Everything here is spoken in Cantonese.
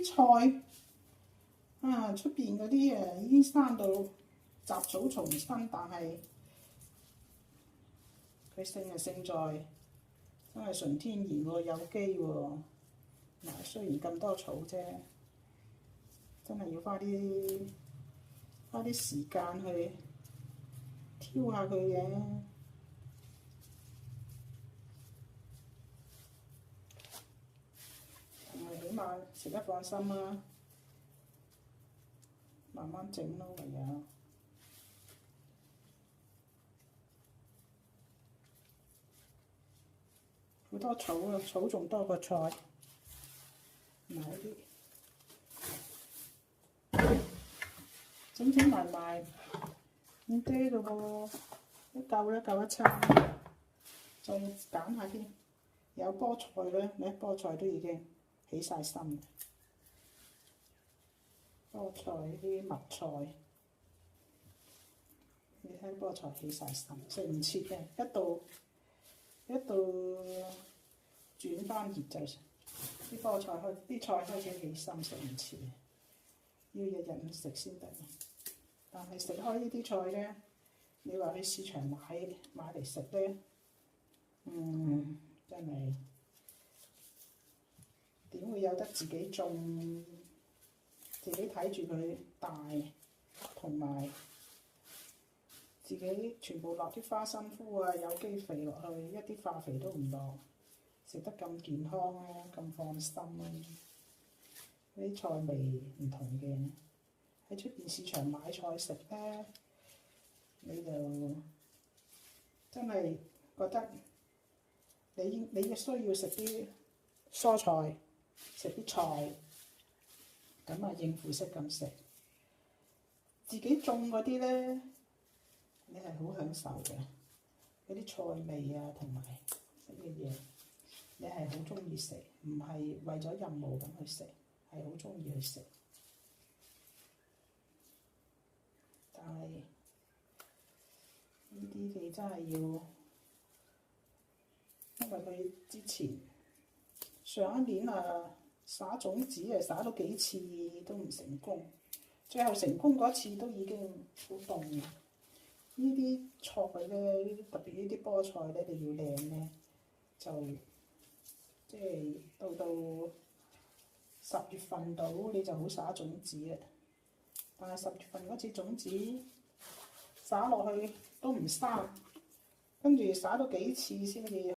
啲菜啊，出邊嗰啲已經生到雜草叢生，但係佢勝就勝在真係純天然喎，有機喎。嗱，雖然咁多草啫，真係要花啲時間去挑下佢嘅，同埋起碼食得放心啦。慢慢整咯，唯有。好多草啊，草仲多過菜。買啲整埋咁多嘅喎，一嚿一餐，再揀下添。有菠菜咧，你睇菠菜都已經起晒心。菠菜啲麥菜，你睇菠菜起晒心，食唔切嘅，一到轉翻熱就啲菜開始起心，食唔切，要日日咁食先得。但係食開呢啲菜咧，你話去市場買嚟食咧，真係點會有得自己種？自己睇住佢大，同埋自己全部落啲花生菇啊、有機肥落去，一啲化肥都唔落，食得咁健康啊，咁放心啊！啲菜味唔同嘅，喺出邊市場買菜食咧，你就真係覺得你需要食啲蔬菜，食啲菜。咁啊，應付式咁食，自己種嗰啲咧，你係好享受嘅。嗰啲菜味啊，同埋食嘅嘢，你係好中意食，唔係為咗任務咁去食，係好中意去食。但係呢啲你真係要，因為佢之前上一年啊。撒種子撒咗幾次都唔成功，最後成功嗰次都已經好凍嘅。呢啲菜咧，特別呢啲菠菜咧，你要靚咧，就即係到10月份到你就好撒種子啦。但係10月份嗰次種子撒落去都唔生，跟住撒咗幾次先至。